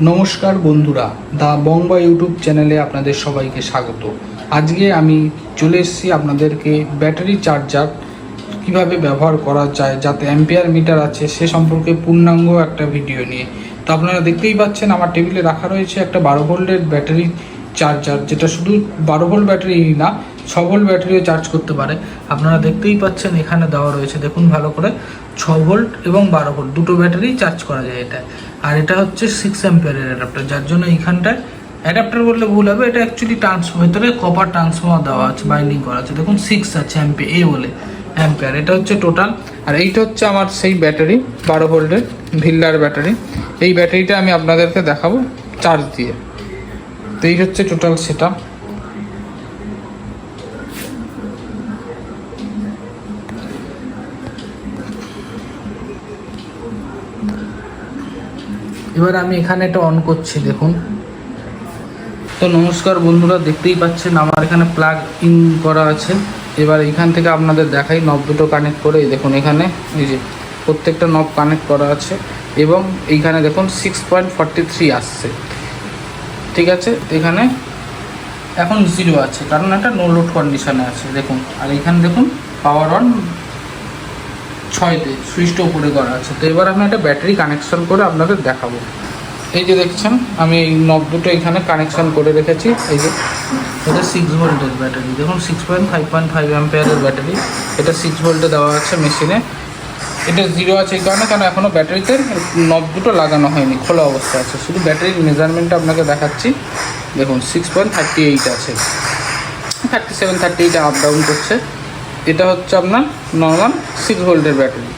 নমস্কার বন্ধুরা, দা বঙ্গ ইউটিউব চ্যানেলে আপনাদের সবাইকে স্বাগত। আজকে আমি চলে এসেছি আপনাদেরকে ব্যাটারি চার্জার কিভাবে ব্যবহার করা যায়, যাতে অ্যাম্পিয়ার মিটার আছে সে সম্পর্কে পূর্ণাঙ্গ একটা ভিডিও নিয়ে। তো আপনারা দেখতেই পাচ্ছেন আমার টেবিলে রাখা রয়েছে একটা 12 ভোল্টের ব্যাটারি চার্জার, যেটা শুধু 12 ভোল্ট ব্যাটারি না 6 ভোল্ট ব্যাটারিও চার্জ করতে পারে। আপনারা দেখতেই পাচ্ছেন এখানে দেওয়া রয়েছে, দেখুন ভালো করে 6 ভোল্ট এবং 12 ভোল্ট দুটো ব্যাটারি চার্জ করা যায় এটা। আর এটা হচ্ছে 6 অ্যাম্পিয়ারের অ্যাডাপ্টার, যার জন্য এইখানটায় অ্যাডাপ্টার বললে ভুল হবে, এটা অ্যাকচুয়ালি ভেতরে কপার ট্রান্সফর্মার দেওয়া আছে, বাইন্ডিং করা আছে। দেখুন 6 আছে বলে অ্যাম্পিয়ার, এটা হচ্ছে টোটাল। আর এইটা হচ্ছে আমার সেই ব্যাটারি 12 ভোল্টের ভিল্লার ব্যাটারি। এই ব্যাটারিটা আমি আপনাদেরকে দেখাবো চার্জ দিয়ে। তো এই হচ্ছে টোটাল সেটআপ। এবার আমি এখানে এটা অন করছি, দেখুন। তো নমস্কার বন্ধুরা, দেখতেই পাচ্ছেন আমার এখানে প্লাগ ইন করা আছে। এবার এইখান থেকে আপনাদের দেখাই নব দুটো কানেক্ট করে। দেখুন এখানে এই যে প্রত্যেকটা নব কানেক্ট করা আছে এবং এইখানে দেখুন 6.43 আসছে, ঠিক আছে। এখানে এখন 0 আছে, কারণ এটা নো লোড কন্ডিশনে আছে, দেখুন। আর এইখানে দেখুন পাওয়ার অন 6তে সুইচটা উপরে করা আছে। তো এবার আমি একটা ব্যাটারি কানেকশন করে আপনাদের দেখাবো। এই যে দেখছেন আমি এই নব দুটো এখানে কানেকশন করে রেখেছি। এই যে এটা 6 ভোল্টের ব্যাটারি, দেখুন 6.5 অ্যাম্পিয়ারের ব্যাটারি। এটা 6 ভোল্টে দেওয়া আছে মেশিনে। এটা 0 আছে এই কারণে, কারণ এখনও ব্যাটারিতে নব দুটো লাগানো হয়নি, খোলা অবস্থা আছে। শুধু ব্যাটারির মেজারমেন্টটা আপনাকে দেখাচ্ছি। দেখুন 6.38 আছে, 37 38 আপ ডাউন করছে। এটা হচ্ছে আপনার নর্মাল 6 ভোল্টের ব্যাটারি।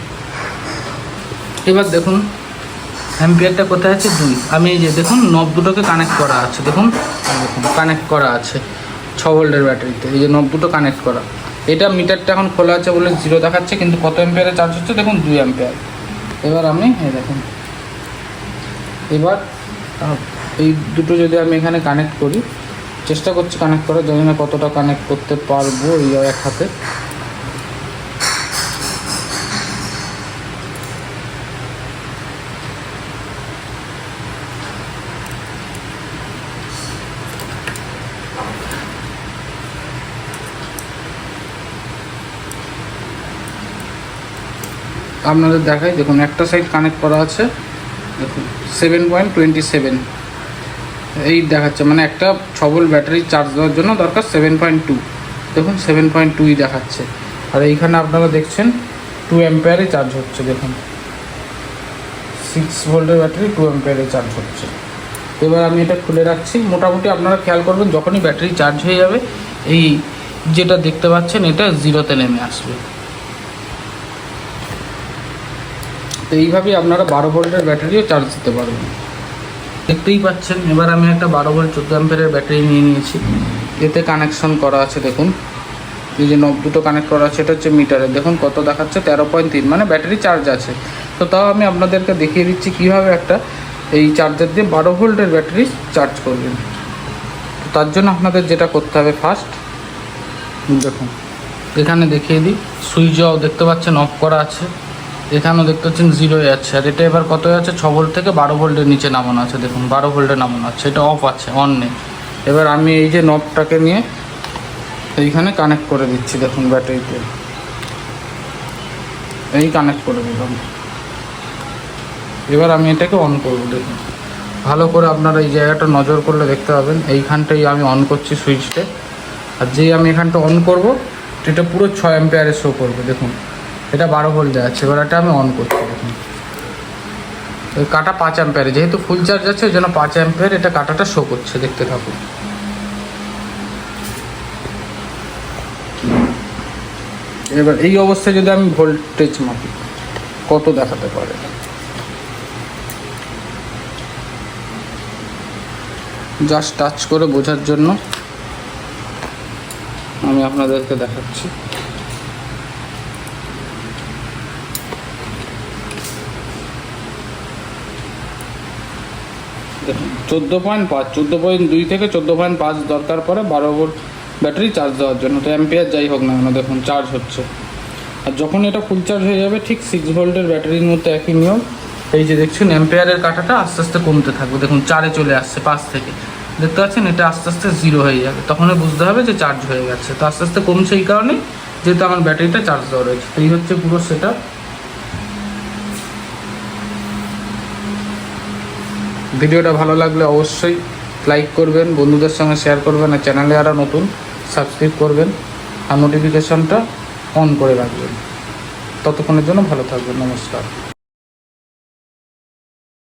এবার দেখুন অ্যাম্পিয়ারটা কোথায় আছে 2। আমি এই যে দেখুন নব দুটোকে কানেক্ট করা আছে, দেখুন কানেক্ট করা আছে 6 ভোল্টের ব্যাটারিতে। এই যে নব দুটো কানেক্ট করা। এটা মিটারটা এখন খোলা আছে বলে 0 দেখাচ্ছে, কিন্তু কত অ্যাম্পিয়ারে চার্জ হচ্ছে দেখুন 2 অ্যাম্পিয়ার। এবার আমি এই দেখুন, এবার এই দুটো যদি আমি এখানে কানেক্ট করি, চেষ্টা করছি কানেক্ট করার, জানি না কতটা কানেক্ট করতে পারবো এই এক হাতে। আপনাদের দেখাই, দেখুন একটা সাইড কানেক্ট করা আছে, দেখুন 7.27 এই দেখাচ্ছে, মানে একটা 6 ভোল্ট ব্যাটারি চার্জ দেওয়ার জন্য দরকার 7.2। দেখুন 7.2ই দেখাচ্ছে। আর এইখানে আপনারা দেখছেন 2 অ্যাম্পিয়ারে চার্জ হচ্ছে, দেখুন 6 ভোল্টের ব্যাটারি 2 অ্যাম্পিয়ারে চার্জ হচ্ছে। এবার আমি এটা খুলে রাখছি। মোটামুটি আপনারা খেয়াল করবেন, যখনই ব্যাটারি চার্জ হয়ে যাবে এই যেটা দেখতে পাচ্ছেন এটা 0তে নেমে আসবে। তো এইভাবেই আপনারা 12 ভোল্টের ব্যাটারিও চার্জ দিতে পারবেন, দেখতেই পাচ্ছেন। এবার আমি একটা 12 ভোল্ট 14 অ্যাম্পিয়ারের ব্যাটারি নিয়ে নিয়েছি, এতে কানেকশন করা আছে। দেখুন এই যে নব দুটো কানেক্ট করা আছে, এটা হচ্ছে মিটারে, দেখুন কত দেখাচ্ছে 13.3, মানে ব্যাটারি চার্জ আছে। তো তাও আমি আপনাদেরকে দেখিয়ে দিচ্ছি কীভাবে একটা এই চার্জার দিয়ে 12 ভোল্টের ব্যাটারি চার্জ করবেন। তো তার জন্য আপনাদের যেটা করতে হবে, ফার্স্ট দেখুন এখানে দেখিয়ে দিই, সুইচও দেখতে পাচ্ছেন অফ করা আছে, এখানেও দেখতে পাচ্ছেন 0 আছে। আর এটা এবার কত আছে 6 ভোল্ট থেকে 12 ভোল্টের নিচে নামানো আছে, দেখুন 12 ভোল্টে নামানো আছে, এটা অফ আছে, অন নেই। এবার আমি এই যে নবটাকে নিয়ে এইখানে কানেক্ট করে দিচ্ছি, দেখুন ব্যাটারিতে এই কানেক্ট করে দিলাম। এবার আমি এটাকে অন করব। দেখুন ভালো করে আপনারা এই জায়গাটা নজর করলে দেখতে পাবেন, এইখানটাই আমি অন করছি সুইচটা। আর যেই আমি এখানটা অন করব এটা পুরো 6 অ্যাম্পিয়ারে শো করবে। দেখুন এটা 12 ভোল্টে আছে। এবার এটা আমি অন করছি, দেখুন ওই কাটা 5 অ্যাম্পিয়ারে, যেহেতু ফুল চার্জ আছে ওই জন্য 5 অ্যাম্পিয়ার এটা কাটাটা শো করছে, দেখতে থাকুন। এবার এই অবস্থায় যদি আমি ভোল্টেজ মাপি কত দেখাতে পারে, জাস্ট টাচ করে বোঝার জন্য আমি আপনাদেরকে দেখাচ্ছি। দেখুন 14.5, 14.2 থেকে 14.5 দরকার পড়ে 12 ভোল্ট ব্যাটারি চার্জ দেওয়ার জন্য। তো অ্যাম্পিয়ার যাই হোক না কেন, দেখুন চার্জ হচ্ছে। আর যখন এটা ফুল চার্জ হয়ে যাবে, ঠিক 6 ভোল্টের ব্যাটারির মধ্যে একই নিয়ম, এই যে দেখছেন অ্যাম্পিয়ারের কাঁটাটা আস্তে আস্তে কমতে থাকবে, দেখুন 4-এ চলে আসছে 5 থেকে, দেখতে পাচ্ছেন এটা আস্তে আস্তে 0 হয়ে যাবে, তখনই বুঝতে হবে যে চার্জ হয়ে গেছে। তো আস্তে আস্তে কমছে এই কারণেই যেহেতু আমার ব্যাটারিটা চার্জ দেওয়া রয়েছে। তো এই হচ্ছে পুরো সেটআপ। ভিডিওটা ভালো লাগলে অবশ্যই লাইক করবেন, বন্ধুদের সঙ্গে শেয়ার করবেন, আর চ্যানেলে যারা নতুন সাবস্ক্রাইব করবেন আর নোটিফিকেশনটা অন করে রাখবেন। ততক্ষণের জন্য ভালো থাকবেন, নমস্কার।